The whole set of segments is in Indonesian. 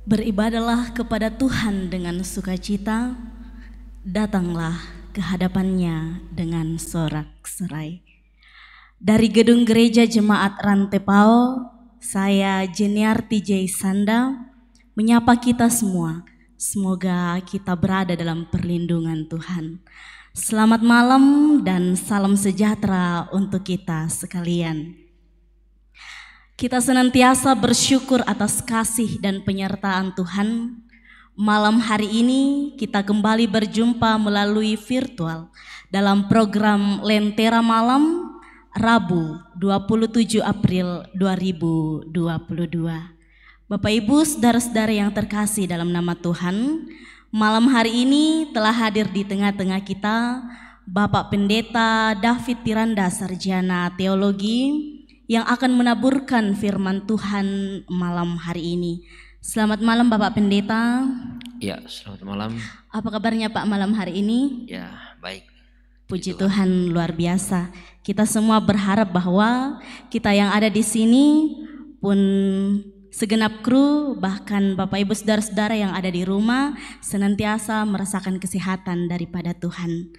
Beribadahlah kepada Tuhan dengan sukacita, datanglah ke hadapannya dengan sorak-sorai. Dari Gedung Gereja Jemaat Rantepao, saya Jeniarti J. Sanda menyapa kita semua. Semoga kita berada dalam perlindungan Tuhan. Selamat malam dan salam sejahtera untuk kita sekalian. Kita senantiasa bersyukur atas kasih dan penyertaan Tuhan. Malam hari ini kita kembali berjumpa melalui virtual dalam program Lentera Malam Rabu 27 April 2022. Bapak Ibu, saudara-saudara yang terkasih dalam nama Tuhan, malam hari ini telah hadir di tengah-tengah kita Bapak Pendeta David Tiranda, Sarjana Teologi, yang akan menaburkan firman Tuhan malam hari ini. Selamat malam Bapak Pendeta. Ya, selamat malam. Apa kabarnya Pak malam hari ini? Ya, baik. Puji Tuhan, luar biasa. Kita semua berharap bahwa kita yang ada di sini pun segenap kru, bahkan Bapak Ibu saudara-saudara yang ada di rumah senantiasa merasakan kesehatan daripada Tuhan.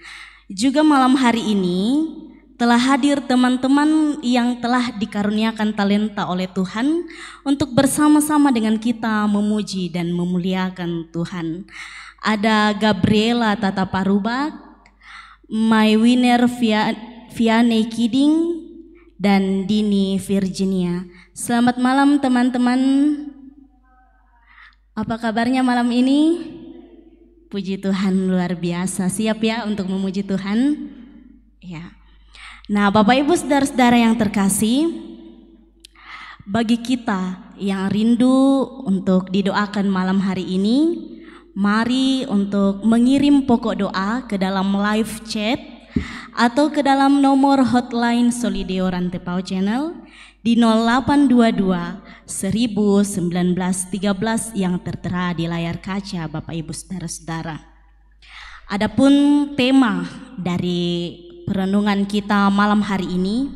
Juga malam hari ini telah hadir teman-teman yang telah dikaruniakan talenta oleh Tuhan untuk bersama-sama dengan kita memuji dan memuliakan Tuhan. Ada Gabriela Tata Parubak, My Winner Vianney Kiding, dan Dini Virginia. Selamat malam teman-teman. Apa kabarnya malam ini? Puji Tuhan, luar biasa. Siap ya untuk memuji Tuhan? Ya. Nah, Bapak Ibu saudara-saudara yang terkasih, bagi kita yang rindu untuk didoakan malam hari ini, mari untuk mengirim pokok doa ke dalam live chat atau ke dalam nomor hotline Solideo Rantepao Channel di 0822 1913 yang tertera di layar kaca Bapak Ibu saudara-saudara. Adapun tema dari perenungan kita malam hari ini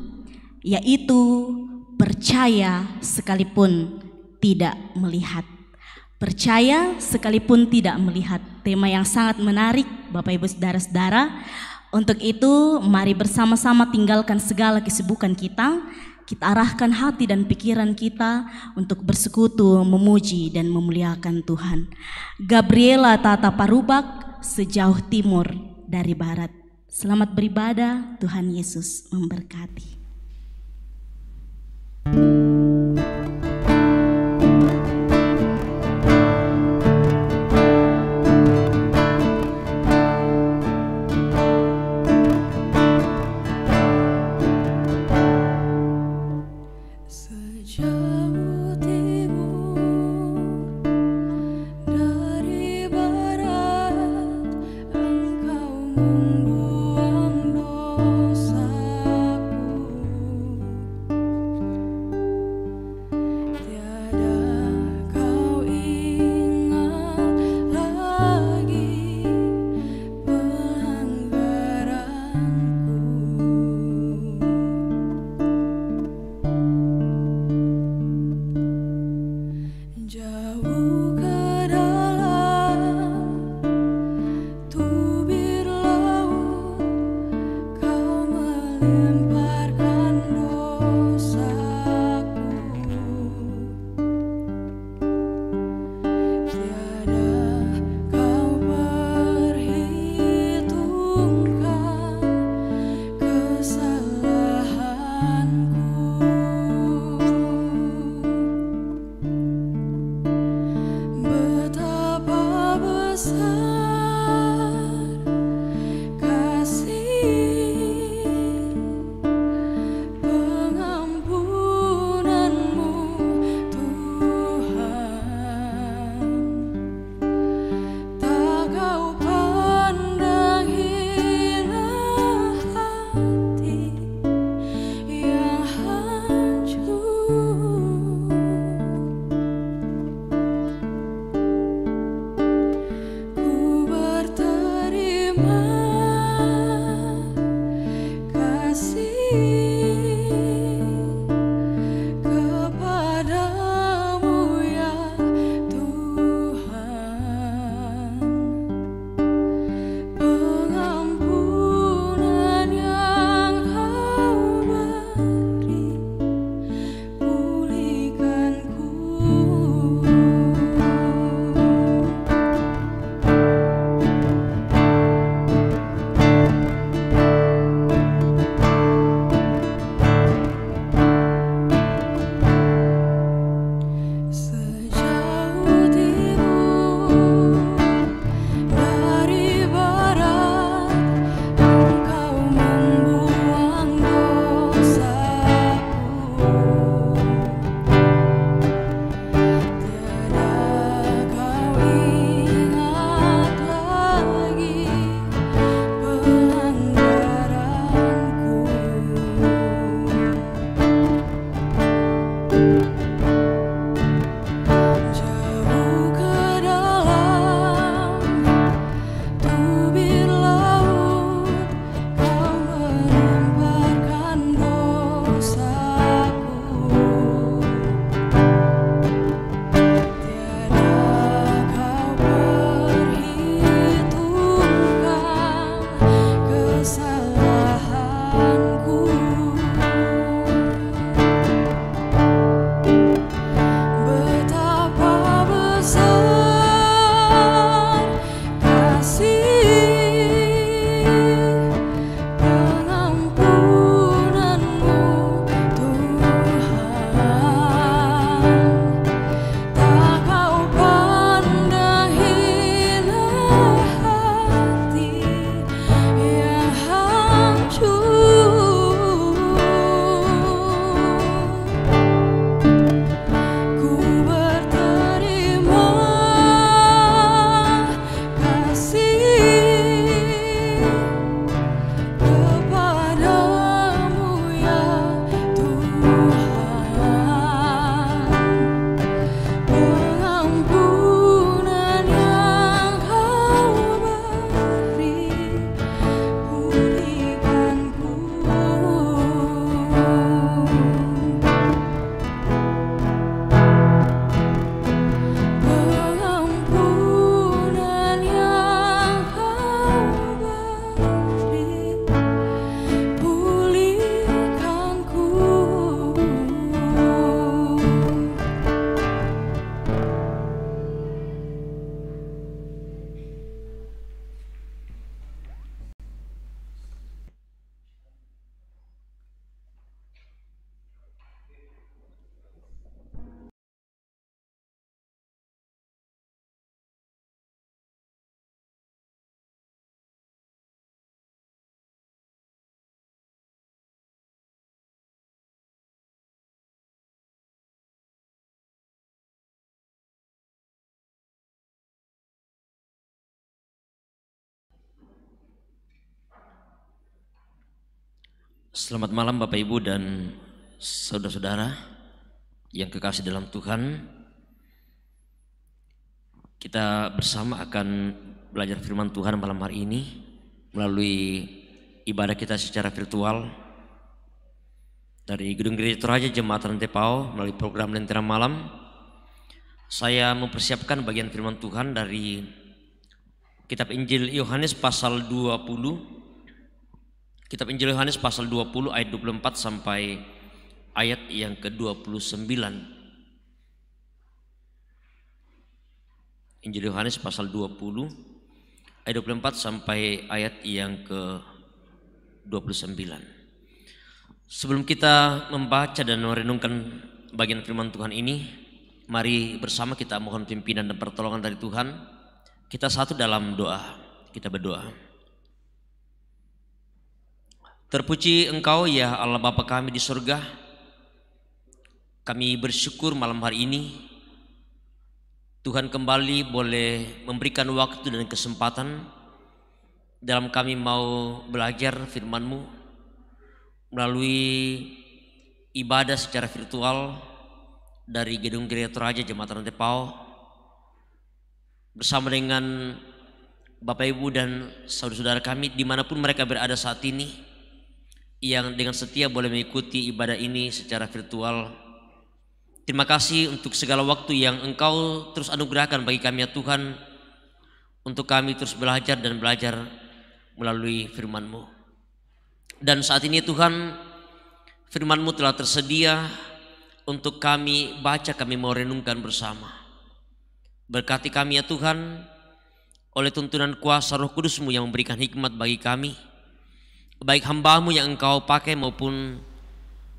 yaitu percaya sekalipun tidak melihat. Percaya sekalipun tidak melihat. Tema yang sangat menarik Bapak Ibu saudara-saudara. Untuk itu mari bersama-sama tinggalkan segala kesibukan kita. Kita arahkan hati dan pikiran kita untuk bersekutu, memuji dan memuliakan Tuhan. Gabriela Tata Parubak, sejauh timur dari barat. Selamat beribadah, Tuhan Yesus memberkati. Jauh ke dalam tubir laut Selamat malam Bapak Ibu dan saudara-saudara yang kekasih dalam Tuhan. Kita bersama akan belajar firman Tuhan malam hari ini melalui ibadah kita secara virtual dari Gedung Gereja Toraja Jemaat Rantai Pao melalui program Lentera Malam. Saya mempersiapkan bagian firman Tuhan dari Kitab Injil Yohanes pasal 20. Kitab Injil Yohanes pasal 20 ayat 24 sampai ayat yang ke-29. Injil Yohanes pasal 20 ayat 24 sampai ayat yang ke-29. Sebelum kita membaca dan merenungkan bagian firman Tuhan ini, mari bersama kita mohon pimpinan dan pertolongan dari Tuhan. Kita satu dalam doa. Kita berdoa. Terpuji Engkau ya Allah Bapa kami di surga. Kami bersyukur malam hari ini Tuhan kembali boleh memberikan waktu dan kesempatan dalam kami mau belajar firman-Mu melalui ibadah secara virtual dari Gedung Gereja Toraja Jemaat Rantai Pao bersama dengan Bapak Ibu dan saudara-saudara kami dimanapun mereka berada saat ini, yang dengan setia boleh mengikuti ibadah ini secara virtual. Terima kasih untuk segala waktu yang Engkau terus anugerahkan bagi kami ya Tuhan, untuk kami terus belajar dan belajar melalui firman-Mu. Dan saat ini Tuhan, firman-Mu telah tersedia untuk kami baca, kami mau renungkan bersama. Berkati kami ya Tuhan, oleh tuntunan kuasa Roh Kudus-Mu yang memberikan hikmat bagi kami, baik hamba-Mu yang Engkau pakai maupun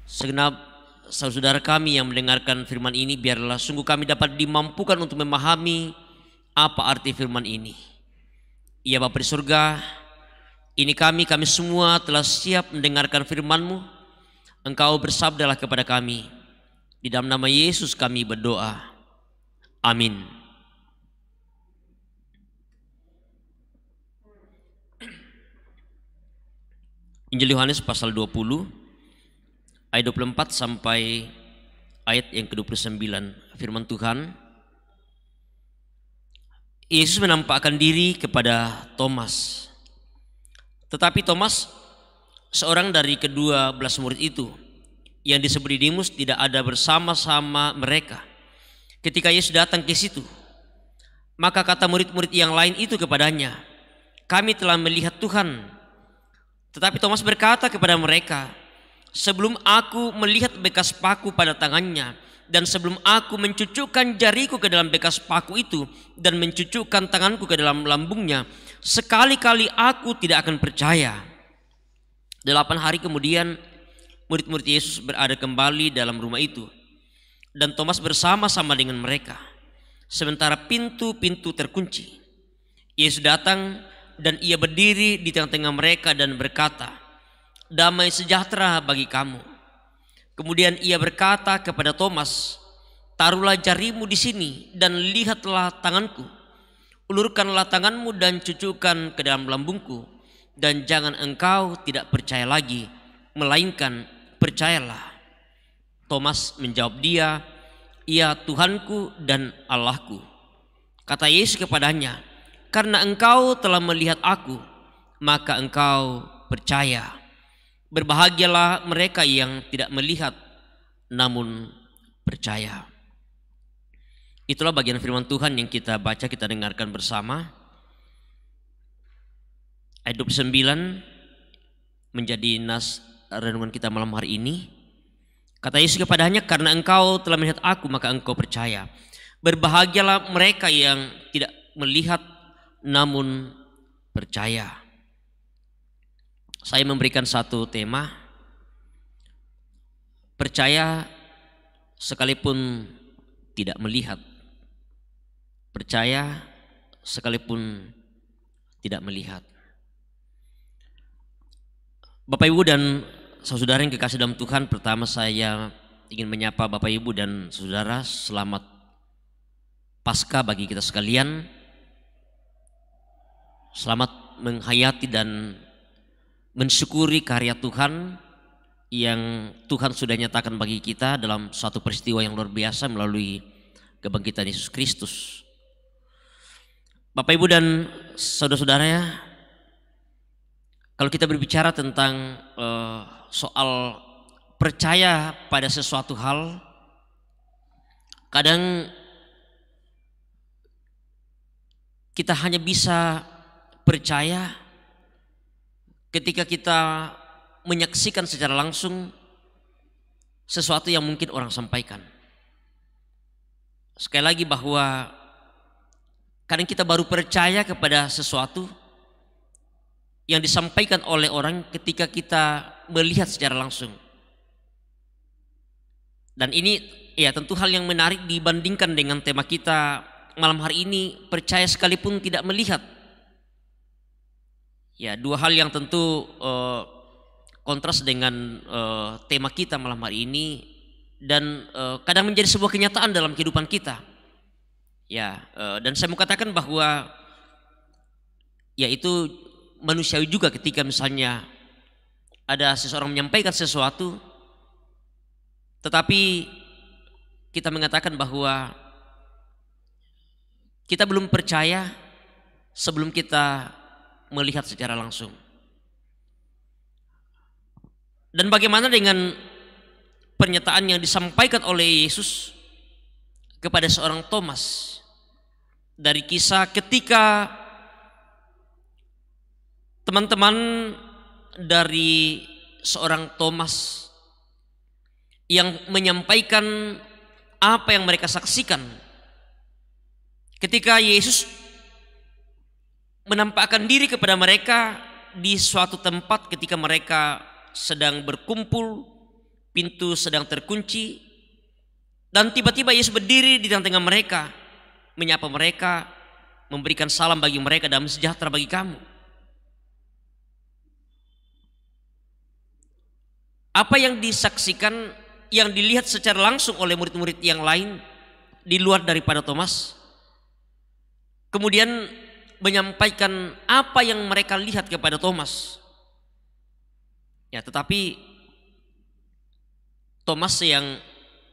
segenap saudara kami yang mendengarkan firman ini, biarlah sungguh kami dapat dimampukan untuk memahami apa arti firman ini. Ya Bapa di surga, ini kami semua telah siap mendengarkan firman-Mu. Engkau bersabdalah kepada kami. Di dalam nama Yesus kami berdoa. Amin. Injil Yohanes pasal 20 ayat 24 sampai ayat yang ke-29. Firman Tuhan. Yesus menampakkan diri kepada Thomas. Tetapi Thomas, seorang dari kedua belas murid itu yang disebut Didimus, tidak ada bersama-sama mereka ketika Yesus datang ke situ. Maka kata murid-murid yang lain itu kepadanya, "Kami telah melihat Tuhan." Tetapi Thomas berkata kepada mereka, "Sebelum aku melihat bekas paku pada tangannya, dan sebelum aku mencucukkan jariku ke dalam bekas paku itu, dan mencucukkan tanganku ke dalam lambungnya, sekali-kali aku tidak akan percaya." 8 hari kemudian, murid-murid Yesus berada kembali dalam rumah itu, dan Thomas bersama-sama dengan mereka. Sementara pintu-pintu terkunci, Yesus datang dan ia berdiri di tengah-tengah mereka dan berkata, "Damai sejahtera bagi kamu." Kemudian ia berkata kepada Thomas, "Taruhlah jarimu di sini dan lihatlah tanganku. Ulurkanlah tanganmu dan cucukkan ke dalam lambungku, dan jangan engkau tidak percaya lagi, melainkan percayalah." Thomas menjawab dia, "Ya Tuhanku dan Allahku." Kata Yesus kepadanya, "Karena engkau telah melihat aku, maka engkau percaya. Berbahagialah mereka yang tidak melihat, namun percaya." Itulah bagian firman Tuhan yang kita baca, kita dengarkan bersama. Ayat 29 menjadi nas renungan kita malam hari ini. Kata Yesus kepadanya, "Karena engkau telah melihat aku, maka engkau percaya. Berbahagialah mereka yang tidak melihat, namun percaya." Saya memberikan satu tema, percaya sekalipun tidak melihat. Percaya sekalipun tidak melihat. Bapak Ibu dan saudara yang kekasih dalam Tuhan, pertama saya ingin menyapa Bapak Ibu dan saudara, selamat Paskah bagi kita sekalian. Selamat menghayati dan mensyukuri karya Tuhan yang Tuhan sudah nyatakan bagi kita dalam suatu peristiwa yang luar biasa melalui kebangkitan Yesus Kristus. Bapak, Ibu, dan saudara-saudara, ya, kalau kita berbicara tentang soal percaya pada sesuatu hal, kadang kita hanya bisa percaya ketika kita menyaksikan secara langsung sesuatu yang mungkin orang sampaikan. Sekali lagi bahwa kadang kita baru percaya kepada sesuatu yang disampaikan oleh orang ketika kita melihat secara langsung. Dan ini ya tentu hal yang menarik dibandingkan dengan tema kita malam hari ini, percaya sekalipun tidak melihat. Ya, dua hal yang tentu kontras dengan tema kita malam hari ini, dan kadang menjadi sebuah kenyataan dalam kehidupan kita. Ya, dan saya mau katakan bahwa ya itu manusiawi juga ketika misalnya ada seseorang menyampaikan sesuatu, tetapi kita mengatakan bahwa kita belum percaya sebelum kita melihat secara langsung. Dan bagaimana dengan pernyataan yang disampaikan oleh Yesus kepada seorang Thomas dari kisah ketika teman-teman dari seorang Thomas yang menyampaikan apa yang mereka saksikan ketika Yesus menampakkan diri kepada mereka di suatu tempat ketika mereka sedang berkumpul, pintu sedang terkunci, dan tiba-tiba Yesus berdiri di tengah-tengah mereka, menyapa mereka, memberikan salam bagi mereka, damai sejahtera bagi kamu. Apa yang disaksikan, yang dilihat secara langsung oleh murid-murid yang lain di luar daripada Thomas, kemudian menyampaikan apa yang mereka lihat kepada Thomas. Ya, tetapi Thomas yang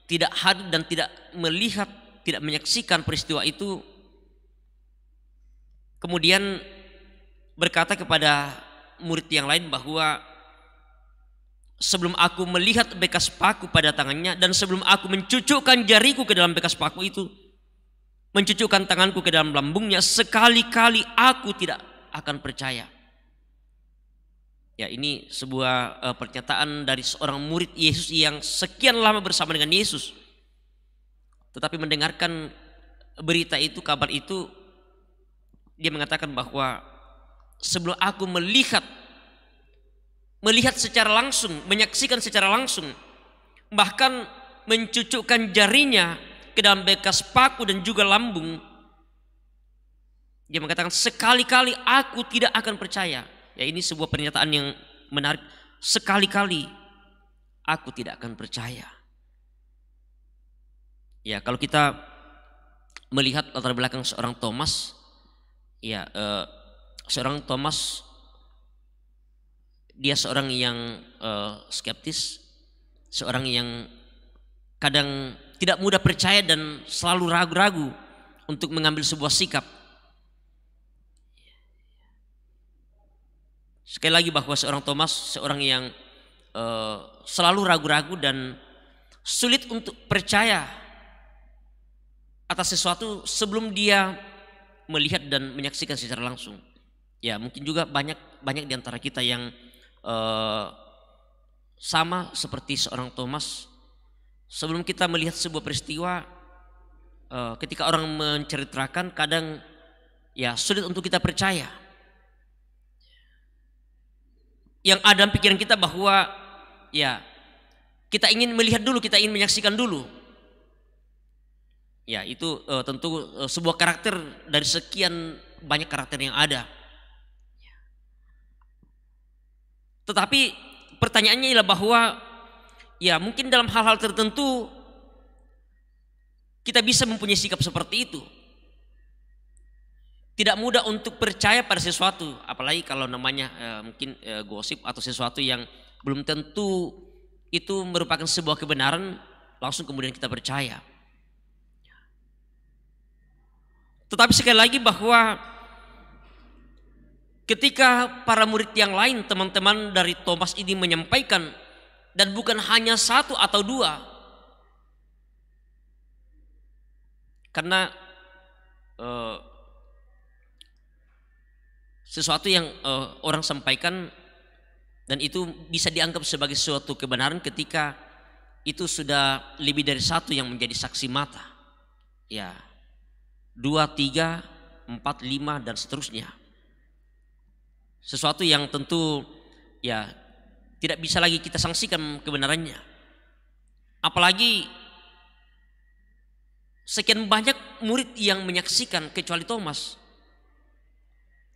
tidak hadir dan tidak melihat, tidak menyaksikan peristiwa itu, kemudian berkata kepada murid yang lain bahwa sebelum aku melihat bekas paku pada tangannya dan sebelum aku mencucukkan jariku ke dalam bekas paku itu, mencucukkan tanganku ke dalam lambungnya, sekali-kali aku tidak akan percaya. Ya, ini sebuah pernyataan dari seorang murid Yesus yang sekian lama bersama dengan Yesus, tetapi mendengarkan berita itu, kabar itu, dia mengatakan bahwa sebelum aku melihat secara langsung, menyaksikan secara langsung, bahkan mencucukkan jarinya ke dalam bekas paku dan juga lambung, dia mengatakan sekali-kali aku tidak akan percaya. Ya, ini sebuah pernyataan yang menarik. Sekali-kali aku tidak akan percaya. Ya, kalau kita melihat latar belakang seorang Thomas, ya, seorang Thomas dia seorang yang skeptis, seorang yang kadang tidak mudah percaya dan selalu ragu-ragu untuk mengambil sebuah sikap. Sekali lagi bahwa seorang Thomas seorang yang selalu ragu-ragu dan sulit untuk percaya atas sesuatu sebelum dia melihat dan menyaksikan secara langsung. Ya, mungkin juga banyak di antara kita yang sama seperti seorang Thomas. Sebelum kita melihat sebuah peristiwa, ketika orang menceritakan, kadang ya sulit untuk kita percaya. Yang ada dalam pikiran kita bahwa ya kita ingin melihat dulu, kita ingin menyaksikan dulu. Ya, itu tentu sebuah karakter dari sekian banyak karakter yang ada. Tetapi pertanyaannya ialah bahwa ya mungkin dalam hal-hal tertentu kita bisa mempunyai sikap seperti itu. Tidak mudah untuk percaya pada sesuatu, apalagi kalau namanya mungkin gosip atau sesuatu yang belum tentu itu merupakan sebuah kebenaran, langsung kemudian kita percaya. Tetapi sekali lagi bahwa ketika para murid yang lain, teman-teman dari Thomas ini menyampaikan, dan bukan hanya satu atau dua, karena sesuatu yang orang sampaikan dan itu bisa dianggap sebagai suatu kebenaran ketika itu sudah lebih dari satu yang menjadi saksi mata, ya, 2, 3, 4, 5 dan seterusnya. Sesuatu yang tentu ya tidak bisa lagi kita sanksikan kebenarannya. Apalagi sekian banyak murid yang menyaksikan kecuali Thomas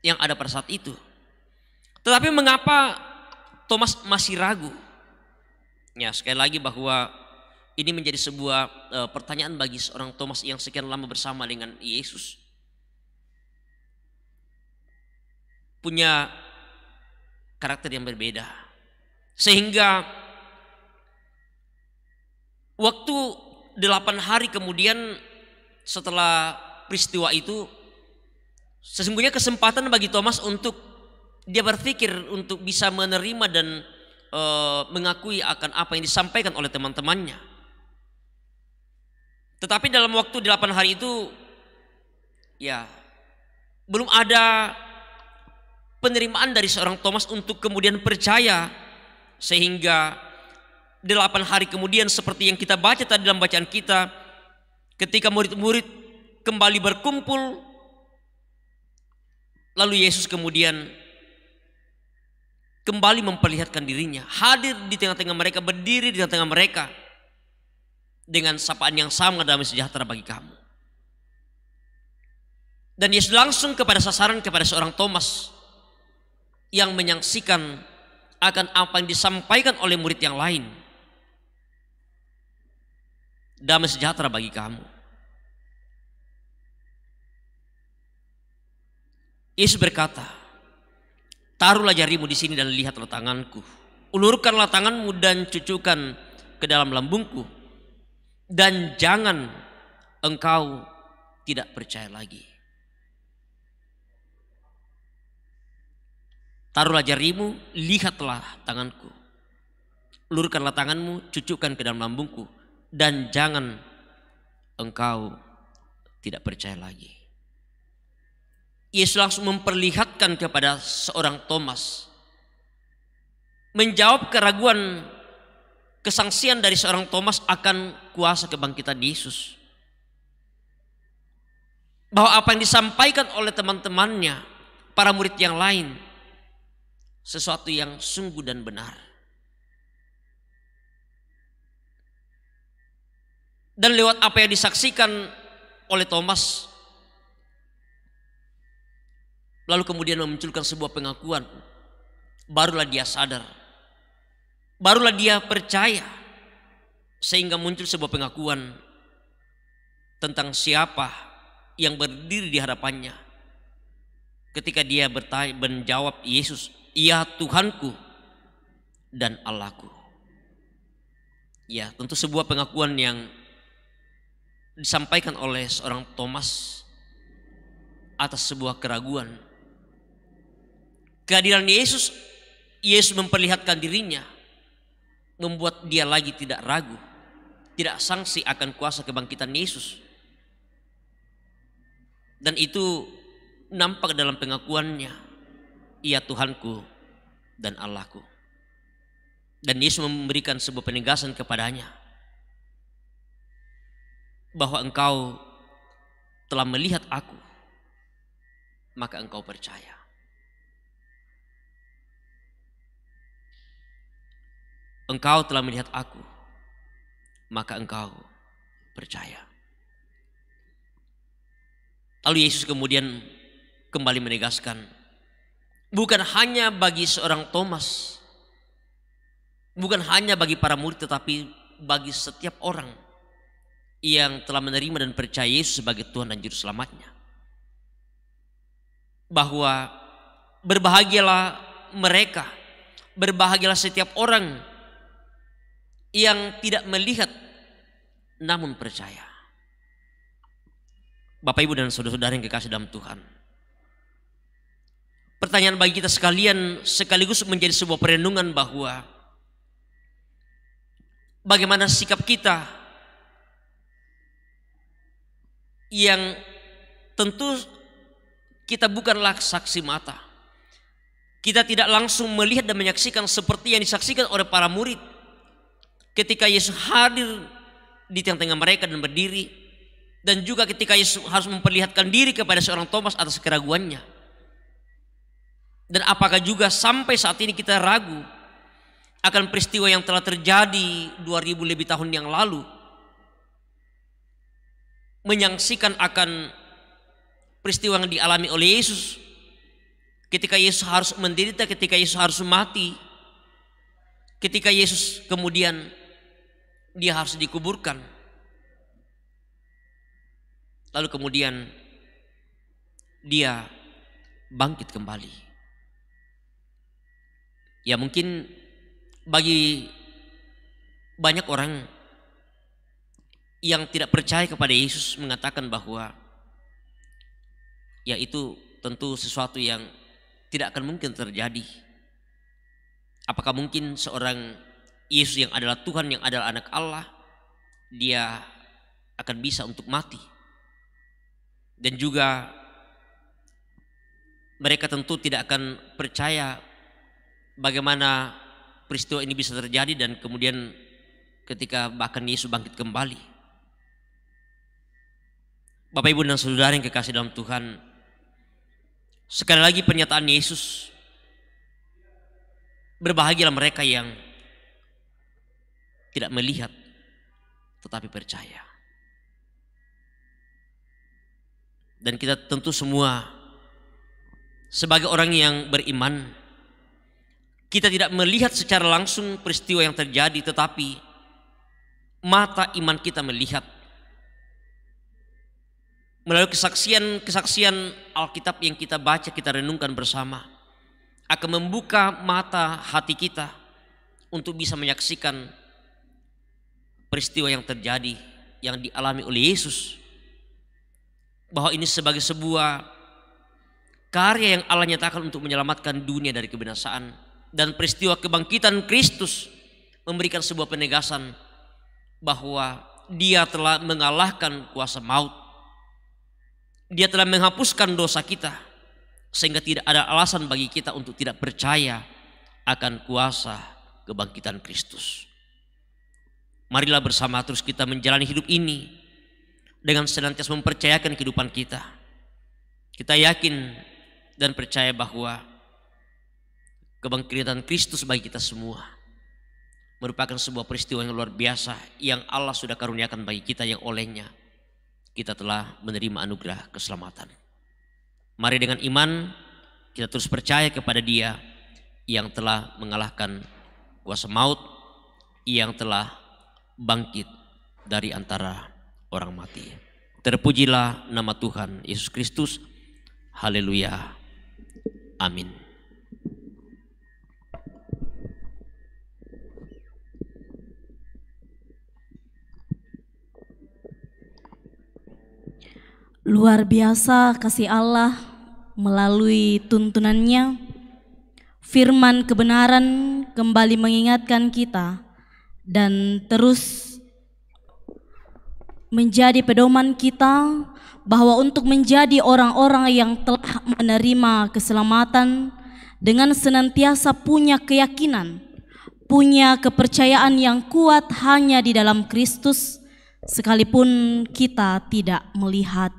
yang ada pada saat itu. Tetapi mengapa Thomas masih ragu? Ya, sekali lagi bahwa ini menjadi sebuah pertanyaan bagi seorang Thomas yang sekian lama bersama dengan Yesus. Punya karakter yang berbeda. Sehingga waktu 8 hari kemudian setelah peristiwa itu, sesungguhnya kesempatan bagi Thomas untuk dia berpikir untuk bisa menerima dan mengakui akan apa yang disampaikan oleh teman-temannya. Tetapi dalam waktu 8 hari itu, ya, belum ada penerimaan dari seorang Thomas untuk kemudian percaya, sehingga 8 hari kemudian seperti yang kita baca tadi dalam bacaan kita, ketika murid-murid kembali berkumpul, lalu Yesus kemudian kembali memperlihatkan dirinya, hadir di tengah-tengah mereka, berdiri di tengah-tengah mereka dengan sapaan yang sama, damai sejahtera bagi kamu. Dan Yesus langsung kepada sasaran, kepada seorang Thomas yang menyaksikan akan apa yang disampaikan oleh murid yang lain. Damai sejahtera bagi kamu. Yesus berkata, taruhlah jarimu di sini dan lihatlah tanganku. Ulurkanlah tanganmu dan cucukkan ke dalam lambungku. Dan jangan engkau tidak percaya lagi. Taruhlah jarimu, lihatlah tanganku. Ulurkanlah tanganmu, cucukkan ke dalam lambungku. Dan jangan engkau tidak percaya lagi. Yesus langsung memperlihatkan kepada seorang Thomas, menjawab keraguan, kesangsian dari seorang Thomas akan kuasa kebangkitan Yesus. Bahwa apa yang disampaikan oleh teman-temannya, para murid yang lain, sesuatu yang sungguh dan benar. Dan lewat apa yang disaksikan oleh Thomas, lalu kemudian memunculkan sebuah pengakuan, barulah dia sadar, barulah dia percaya, sehingga muncul sebuah pengakuan tentang siapa yang berdiri di hadapannya. Ketika dia menjawab Yesus, "Ya Tuhanku dan Allahku." Ya, tentu sebuah pengakuan yang disampaikan oleh seorang Thomas atas sebuah keraguan. Kehadiran Yesus, Yesus memperlihatkan dirinya, membuat dia lagi tidak ragu, tidak sangsi akan kuasa kebangkitan Yesus. Dan itu nampak dalam pengakuannya, "Ya Tuhanku dan Allahku." Dan Yesus memberikan sebuah penegasan kepadanya, bahwa engkau telah melihat aku, maka engkau percaya. Engkau telah melihat aku, maka engkau percaya. Lalu Yesus kemudian kembali menegaskan, bukan hanya bagi seorang Thomas, bukan hanya bagi para murid, tetapi bagi setiap orang yang telah menerima dan percaya Yesus sebagai Tuhan dan Juru Selamatnya. Bahwa berbahagialah mereka, berbahagialah setiap orang yang tidak melihat namun percaya. Bapak, Ibu, dan saudara-saudara yang kekasih dalam Tuhan, pertanyaan bagi kita sekalian sekaligus menjadi sebuah perenungan bahwa bagaimana sikap kita yang tentu kita bukanlah saksi mata. Kita tidak langsung melihat dan menyaksikan seperti yang disaksikan oleh para murid ketika Yesus hadir di tengah-tengah mereka dan berdiri, dan juga ketika Yesus harus memperlihatkan diri kepada seorang Thomas atas keraguannya. Dan apakah juga sampai saat ini kita ragu akan peristiwa yang telah terjadi 2000 lebih tahun yang lalu, menyaksikan akan peristiwa yang dialami oleh Yesus ketika Yesus harus menderita, ketika Yesus harus mati, ketika Yesus kemudian dia harus dikuburkan, lalu kemudian dia bangkit kembali. Ya, mungkin bagi banyak orang yang tidak percaya kepada Yesus mengatakan bahwa ya itu tentu sesuatu yang tidak akan mungkin terjadi. Apakah mungkin seorang Yesus yang adalah Tuhan, yang adalah anak Allah, dia akan bisa untuk mati? Dan juga mereka tentu tidak akan percaya bagaimana peristiwa ini bisa terjadi dan kemudian ketika bahkan Yesus bangkit kembali. Bapak, Ibu, dan saudara yang kekasih dalam Tuhan, sekali lagi pernyataan Yesus, berbahagialah mereka yang tidak melihat tetapi percaya. Dan kita tentu semua sebagai orang yang beriman, kita tidak melihat secara langsung peristiwa yang terjadi, tetapi mata iman kita melihat melalui kesaksian Alkitab yang kita baca, kita renungkan bersama, akan membuka mata hati kita untuk bisa menyaksikan peristiwa yang terjadi, yang dialami oleh Yesus, bahwa ini sebagai sebuah karya yang Allah nyatakan untuk menyelamatkan dunia dari kebinasaan. Dan peristiwa kebangkitan Kristus memberikan sebuah penegasan bahwa Dia telah mengalahkan kuasa maut. Dia telah menghapuskan dosa kita, sehingga tidak ada alasan bagi kita untuk tidak percaya akan kuasa kebangkitan Kristus. Marilah bersama terus kita menjalani hidup ini dengan senantiasa mempercayakan kehidupan kita. Kita yakin dan percaya bahwa kebangkitan Kristus bagi kita semua merupakan sebuah peristiwa yang luar biasa yang Allah sudah karuniakan bagi kita, yang olehnya kita telah menerima anugerah keselamatan. Mari dengan iman kita terus percaya kepada Dia yang telah mengalahkan kuasa maut, yang telah bangkit dari antara orang mati. Terpujilah nama Tuhan Yesus Kristus. Haleluya. Amin. Luar biasa kasih Allah melalui tuntunannya. Firman kebenaran kembali mengingatkan kita dan terus menjadi pedoman kita bahwa untuk menjadi orang-orang yang telah menerima keselamatan dengan senantiasa punya keyakinan, punya kepercayaan yang kuat hanya di dalam Kristus, sekalipun kita tidak melihat.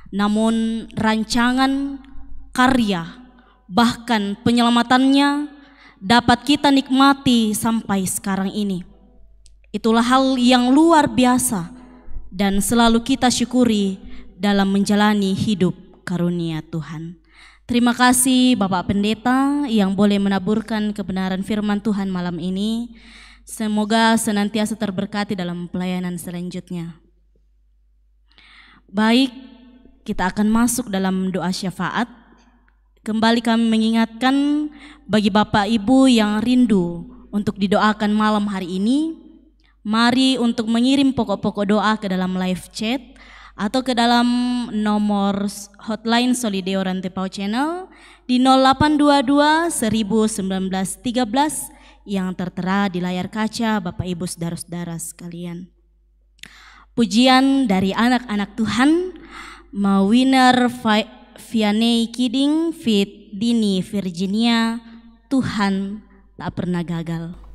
Namun rancangan, karya, bahkan penyelamatannya dapat kita nikmati sampai sekarang ini. Itulah hal yang luar biasa dan selalu kita syukuri dalam menjalani hidup karunia Tuhan. Terima kasih Bapak Pendeta yang boleh menaburkan kebenaran firman Tuhan malam ini. Semoga senantiasa terberkati dalam pelayanan selanjutnya. Baik, kita akan masuk dalam doa syafaat. Kembali kami mengingatkan bagi Bapak Ibu yang rindu untuk didoakan malam hari ini, Mari untuk mengirim pokok-pokok doa ke dalam live chat atau ke dalam nomor hotline Solideo Rantepau Channel di 0822 1913 yang tertera di layar kaca Bapak Ibu saudara-saudara sekalian. Pujian dari anak-anak Tuhan, Mawiner Vianney Kiding Fit Dini Virginia, Tuhan tak pernah gagal.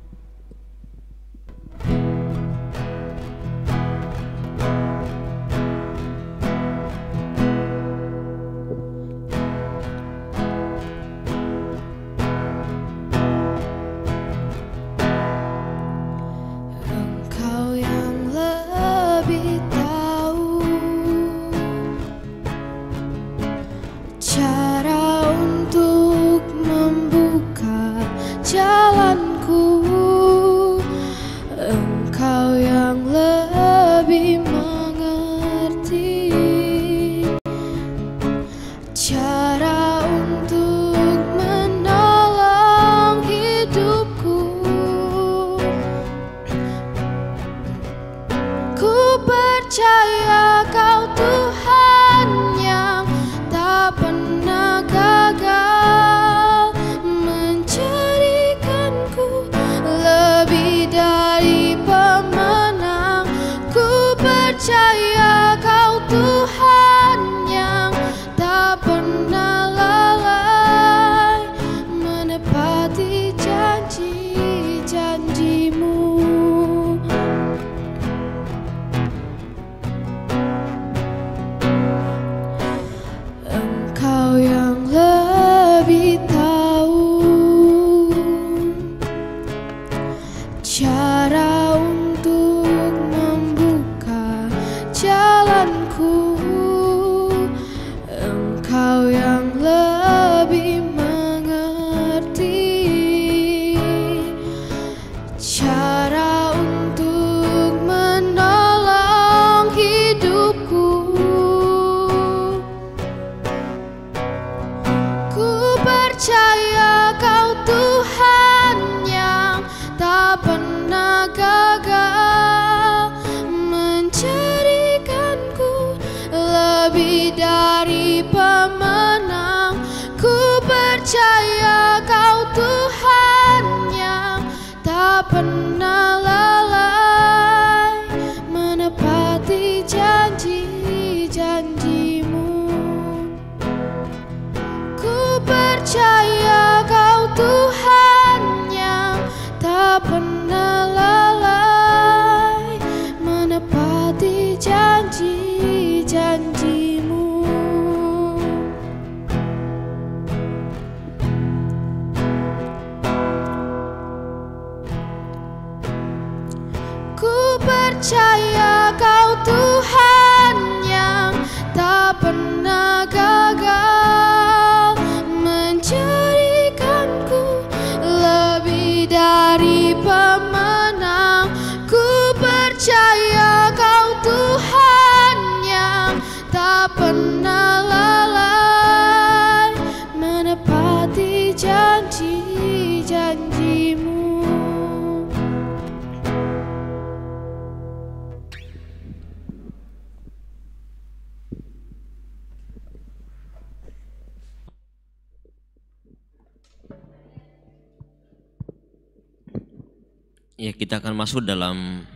Ya, kita akan masuk dalam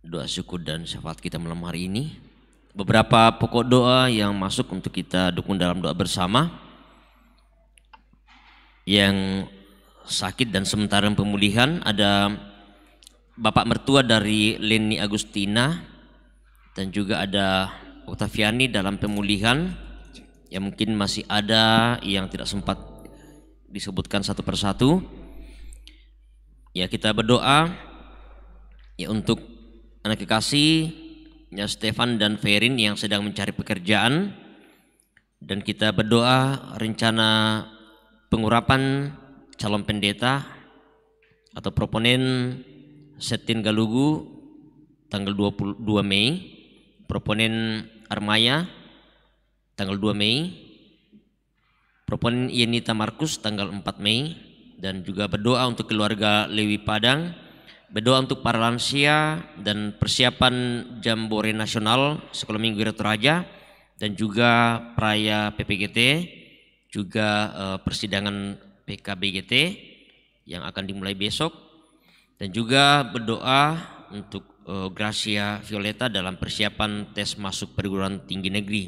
doa syukur dan syafaat kita malam hari ini. Beberapa pokok doa yang masuk untuk kita dukung dalam doa bersama. Yang sakit dan sementara pemulihan ada Bapak mertua dari Leni Agustina dan juga ada Octaviani dalam pemulihan. Yang mungkin masih ada yang tidak sempat disebutkan satu persatu. Ya, kita berdoa ya untuk anak kekasih ya Stefan dan Ferin yang sedang mencari pekerjaan, dan kita berdoa rencana pengurapan calon pendeta atau proponen Setin Galugu tanggal 22 Mei, proponen Armaya tanggal 2 Mei, proponen Yenita Markus tanggal 4 Mei, dan juga berdoa untuk keluarga Lewi Padang berdoa untuk para lansia dan persiapan Jambore Nasional Sekolah Minggu Gereja Toraja, dan juga peraya PPGT, juga persidangan PKBGT yang akan dimulai besok, dan juga berdoa untuk Gracia Violeta dalam persiapan tes masuk perguruan tinggi negeri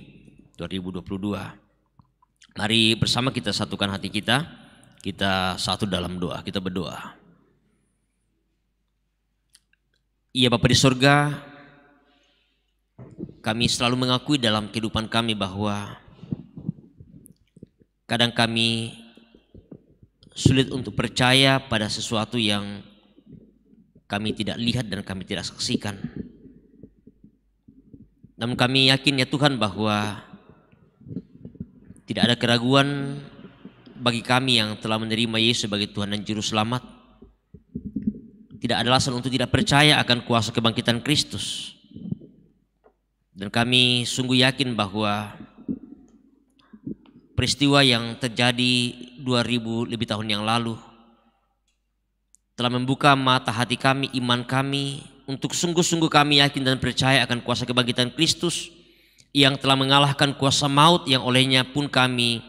2022. Mari bersama kita satukan hati kita satu dalam doa, kita berdoa. Ya Bapa di surga, kami selalu mengakui dalam kehidupan kami bahwa kadang kami sulit untuk percaya pada sesuatu yang kami tidak lihat dan kami tidak saksikan. Namun kami yakin ya Tuhan bahwa tidak ada keraguan bagi kami yang telah menerima Yesus sebagai Tuhan dan Juru Selamat. Tidak ada alasan untuk tidak percaya akan kuasa kebangkitan Kristus. Dan kami sungguh yakin bahwa peristiwa yang terjadi 2000 lebih tahun yang lalu telah membuka mata hati kami, iman kami, untuk sungguh-sungguh kami yakin dan percaya akan kuasa kebangkitan Kristus yang telah mengalahkan kuasa maut, yang olehnya pun kami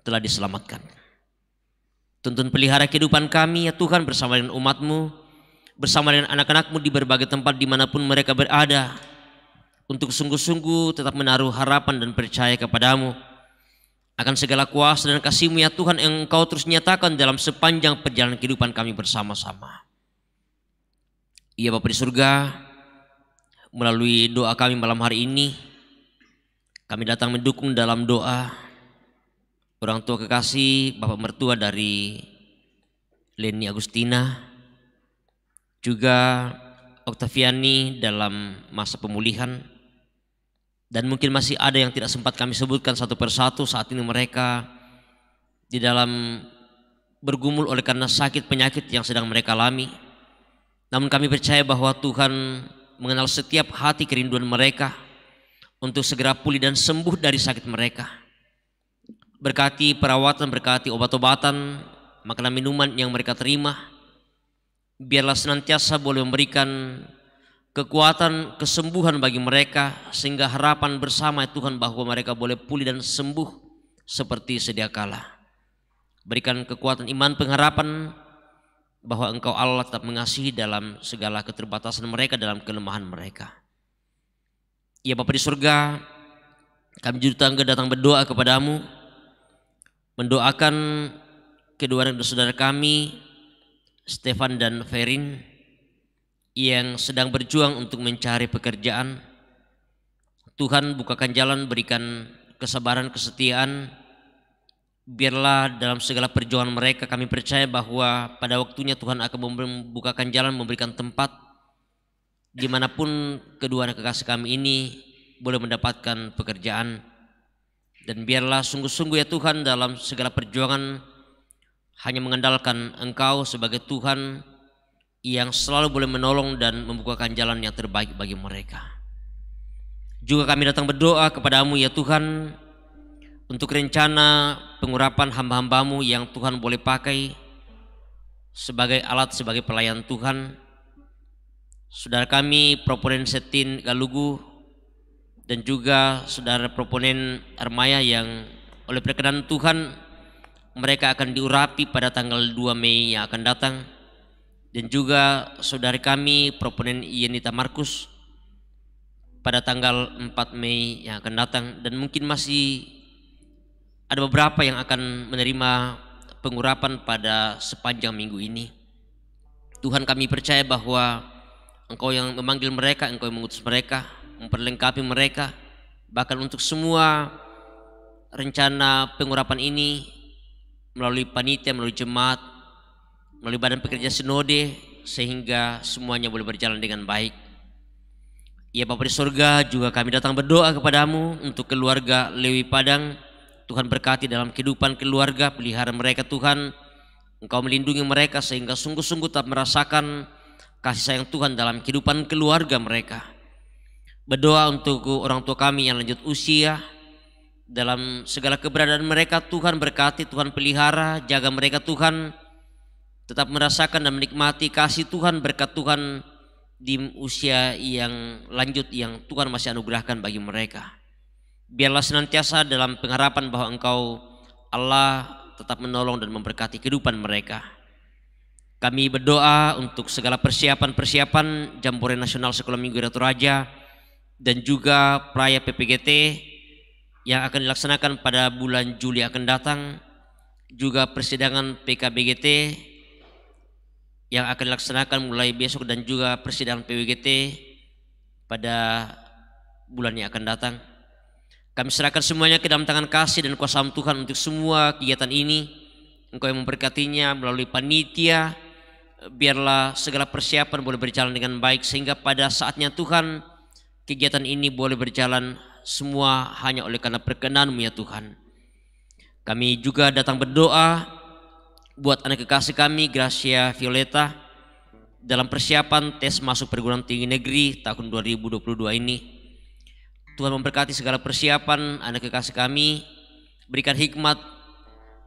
telah diselamatkan. Tuntun pelihara kehidupan kami ya Tuhan, bersama dengan umat-Mu, bersama dengan anak-anak-Mu di berbagai tempat dimanapun mereka berada, untuk sungguh-sungguh tetap menaruh harapan dan percaya kepadamu akan segala kuasa dan kasih-Mu ya Tuhan yang Engkau terus nyatakan dalam sepanjang perjalanan kehidupan kami bersama-sama. Ya Bapa di surga, melalui doa kami malam hari ini, kami datang mendukung dalam doa orang tua kekasih Bapak mertua dari Leni Agustina, juga Oktaviani dalam masa pemulihan, dan mungkin masih ada yang tidak sempat kami sebutkan satu persatu. Saat ini mereka di dalam bergumul oleh karena sakit penyakit yang sedang mereka alami. Namun kami percaya bahwa Tuhan mengenal setiap hati kerinduan mereka untuk segera pulih dan sembuh dari sakit mereka. Berkati perawatan, berkati obat-obatan, makanan minuman yang mereka terima. Biarlah senantiasa boleh memberikan kekuatan, kesembuhan bagi mereka, sehingga harapan bersama Tuhan bahwa mereka boleh pulih dan sembuh seperti sedia kala. Berikan kekuatan iman, pengharapan bahwa Engkau Allah tetap mengasihi dalam segala keterbatasan mereka, dalam kelemahan mereka. Ya Bapa di surga, kami juga datang berdoa kepadamu, mendoakan kedua saudara kami Stefan dan Ferin yang sedang berjuang untuk mencari pekerjaan. Tuhan bukakan jalan, berikan kesabaran, kesetiaan. Biarlah dalam segala perjuangan mereka, kami percaya bahwa pada waktunya Tuhan akan membukakan jalan, memberikan tempat dimanapun kedua anak kekasih kami ini boleh mendapatkan pekerjaan. Dan biarlah sungguh-sungguh ya Tuhan dalam segala perjuangan hanya mengandalkan Engkau sebagai Tuhan yang selalu boleh menolong dan membukakan jalan yang terbaik bagi mereka. Juga kami datang berdoa kepadamu ya Tuhan, untuk rencana pengurapan hamba-hambamu yang Tuhan boleh pakai sebagai alat, sebagai pelayan Tuhan. Saudara kami proponen Setin Galugu dan juga saudara proponen Armaya yang oleh perkenan Tuhan mereka akan diurapi pada tanggal 2 Mei yang akan datang. Dan juga saudari kami proponen Yenita Markus pada tanggal 4 Mei yang akan datang. Dan mungkin masih ada beberapa yang akan menerima pengurapan pada sepanjang minggu ini. Tuhan, kami percaya bahwa Engkau yang memanggil mereka, Engkau yang mengutus mereka, memperlengkapi mereka. Bahkan untuk semua rencana pengurapan ini melalui panitia, melalui jemaat, melalui badan pekerja sinode, sehingga semuanya boleh berjalan dengan baik. Ya Bapa di surga, juga kami datang berdoa kepadamu untuk keluarga Lewi Padang. Tuhan berkati dalam kehidupan keluarga, pelihara mereka Tuhan. Engkau melindungi mereka sehingga sungguh-sungguh tak merasakan kasih sayang Tuhan dalam kehidupan keluarga mereka. Berdoa untuk orang tua kami yang lanjut usia, dalam segala keberadaan mereka Tuhan berkati, Tuhan pelihara, jaga mereka Tuhan, tetap merasakan dan menikmati kasih Tuhan, berkat Tuhan di usia yang lanjut yang Tuhan masih anugerahkan bagi mereka. Biarlah senantiasa dalam pengharapan bahwa Engkau Allah tetap menolong dan memberkati kehidupan mereka. Kami berdoa untuk segala persiapan Jambore Nasional Sekolah Minggu Ratu Raja dan juga perayaan PPGT yang akan dilaksanakan pada bulan Juli akan datang, juga persidangan PKBGT yang akan dilaksanakan mulai besok dan juga persidangan PWGT pada bulan yang akan datang. Kami serahkan semuanya ke dalam tangan kasih dan kuasa Tuhan untuk semua kegiatan ini. Engkau yang memberkatinya melalui panitia. Biarlah segala persiapan boleh berjalan dengan baik sehingga pada saatnya Tuhan kegiatan ini boleh berjalan semua hanya oleh karena perkenan-Mu ya Tuhan. Kami juga datang berdoa buat anak kekasih kami Gracia Violeta dalam persiapan tes masuk perguruan tinggi negeri tahun 2022 ini. Tuhan memberkati segala persiapan anak kekasih kami, berikan hikmat,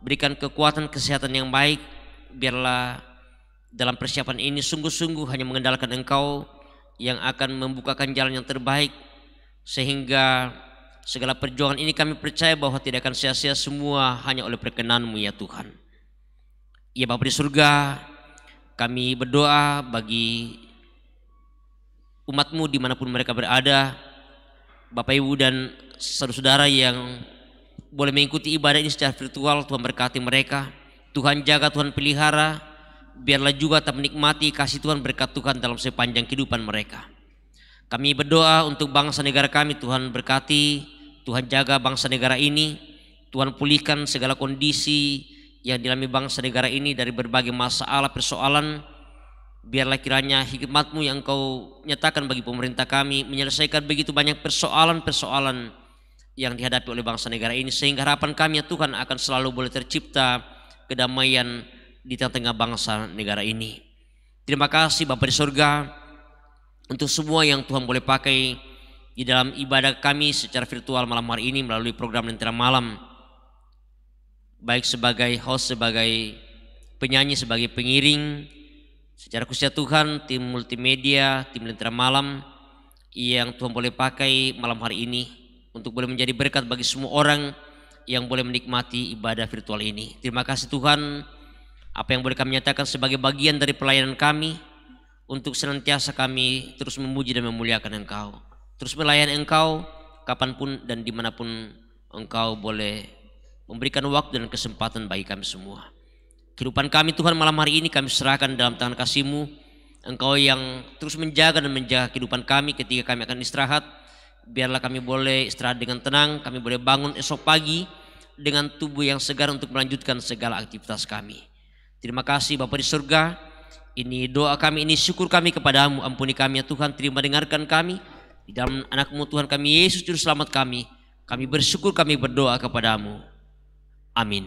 berikan kekuatan kesehatan yang baik. Biarlah dalam persiapan ini sungguh-sungguh hanya mengandalkan Engkau yang akan membukakan jalan yang terbaik, sehingga segala perjuangan ini kami percaya bahwa tidak akan sia-sia, semua hanya oleh perkenan-Mu ya Tuhan. Ya Bapa di surga, kami berdoa bagi umat-Mu dimanapun mereka berada, Bapak Ibu dan saudara-saudara yang boleh mengikuti ibadah ini secara virtual. Tuhan berkati mereka, Tuhan jaga, Tuhan pelihara. Biarlah juga tak menikmati kasih Tuhan, berkat Tuhan dalam sepanjang kehidupan mereka. Kami berdoa untuk bangsa negara kami, Tuhan berkati, Tuhan jaga bangsa negara ini, Tuhan pulihkan segala kondisi yang dialami bangsa negara ini dari berbagai masalah persoalan. Biarlah kiranya hikmat-Mu yang Engkau nyatakan bagi pemerintah kami menyelesaikan begitu banyak persoalan-persoalan yang dihadapi oleh bangsa negara ini, sehingga harapan kami ya Tuhan akan selalu boleh tercipta kedamaian di tengah-tengah bangsa negara ini. Terima kasih Bapa di surga untuk semua yang Tuhan boleh pakai di dalam ibadah kami secara virtual malam hari ini melalui program Lentera Malam, baik sebagai host, sebagai penyanyi, sebagai pengiring. Secara khusus Tuhan, tim multimedia, tim Lentera Malam yang Tuhan boleh pakai malam hari ini untuk boleh menjadi berkat bagi semua orang yang boleh menikmati ibadah virtual ini. Terima kasih Tuhan, apa yang boleh kami nyatakan sebagai bagian dari pelayanan kami, untuk senantiasa kami terus memuji dan memuliakan Engkau, terus melayani Engkau kapanpun dan dimanapun Engkau boleh memberikan waktu dan kesempatan bagi kami semua. Kehidupan kami Tuhan malam hari ini kami serahkan dalam tangan kasih-Mu. Engkau yang terus menjaga dan menjaga kehidupan kami ketika kami akan istirahat. Biarlah kami boleh istirahat dengan tenang, kami boleh bangun esok pagi dengan tubuh yang segar untuk melanjutkan segala aktivitas kami. Terima kasih Bapa di surga. Ini doa kami, ini syukur kami kepadamu. Ampuni kami ya Tuhan, terima dengarkan kami. Di dalam anak-Mu Tuhan kami Yesus Juru Selamat kami bersyukur, kami berdoa kepadamu. Amin.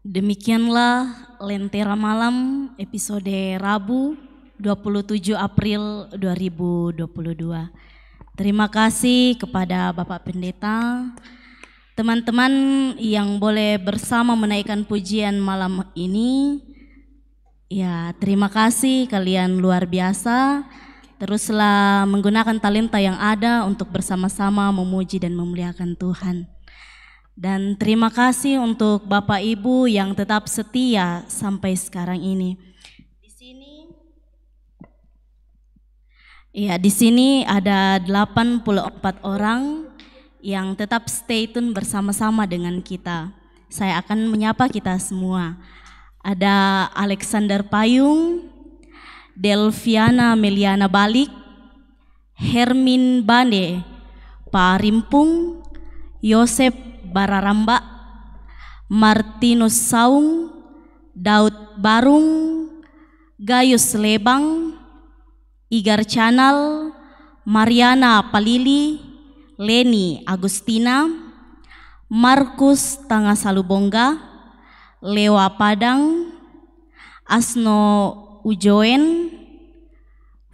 Demikianlah Lentera Malam episode Rabu 27 April 2022. Terima kasih kepada Bapak Pendeta, teman-teman yang boleh bersama menaikkan pujian malam ini. Ya, terima kasih, kalian luar biasa. Teruslah menggunakan talenta yang ada untuk bersama-sama memuji dan memuliakan Tuhan. Dan terima kasih untuk Bapak Ibu yang tetap setia sampai sekarang ini. Di sini ada 84 orang yang tetap stay tune bersama-sama dengan kita. Saya akan menyapa kita semua. Ada Alexander Payung, Delviana Meliana Balik, Hermin Bande, Pak Rimpung, Yosep Bararamba, Martinus Saung, Daud Barung, Gayus Lebang, Igar Canal, Mariana Palili, Leni Agustina, Markus Tangasalubongga, Lewa Padang, Asno Ujoen,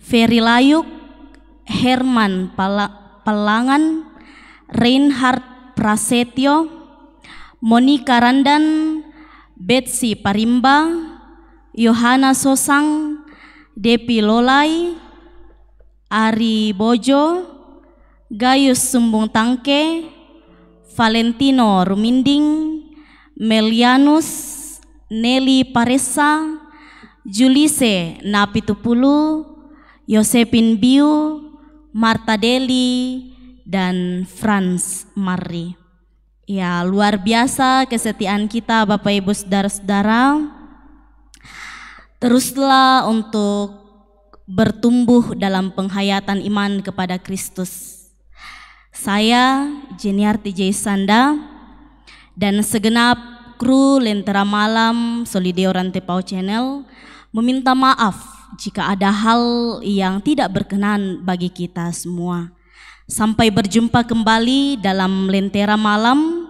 Ferry Layuk, Herman Pelangan, Reinhard Prasetyo, Monica Randan, Betsy Parimba, Yohana Sosang, Depi Lolai, Ari Bojo, Gayus Sumbung Tangke, Valentino Ruminding, Melianus, Nelly Paresa, Julise Napitupulu, Yosepin Biu, Marta Deli, dan Franz Marri. Ya, luar biasa kesetiaan kita Bapak Ibu Saudara-saudara. Teruslah untuk bertumbuh dalam penghayatan iman kepada Kristus. Saya Jeniarti Jaisanda dan segenap kru Lentera Malam Solideo Rantepau Channel meminta maaf jika ada hal yang tidak berkenan bagi kita semua. Sampai berjumpa kembali dalam Lentera Malam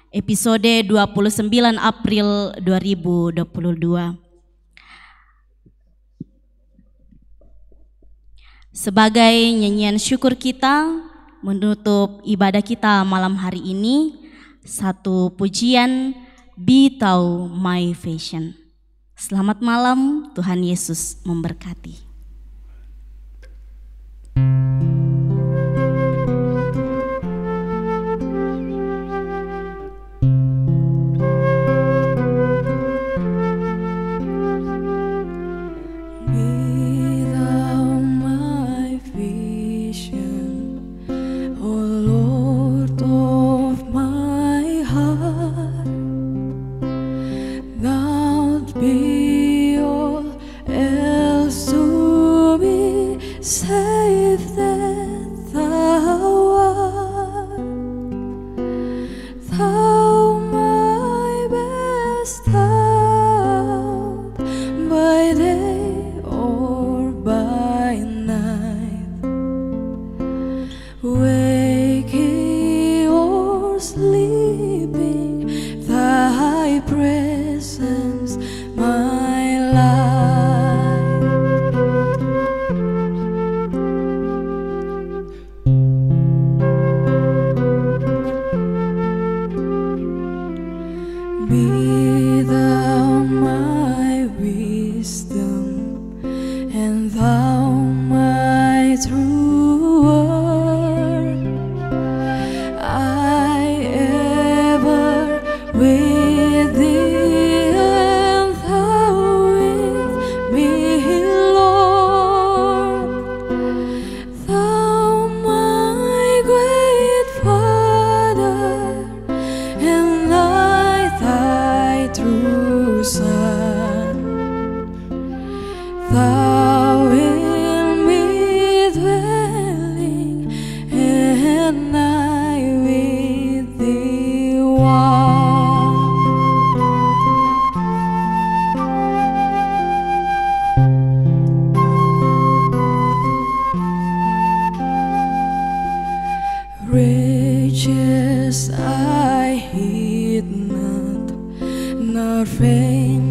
episode 29 April 2022. Sebagai nyanyian syukur kita menutup ibadah kita malam hari ini, satu pujian Be Thou My Fashion. Selamat malam, Tuhan Yesus memberkati. Riches I hid not, nor fame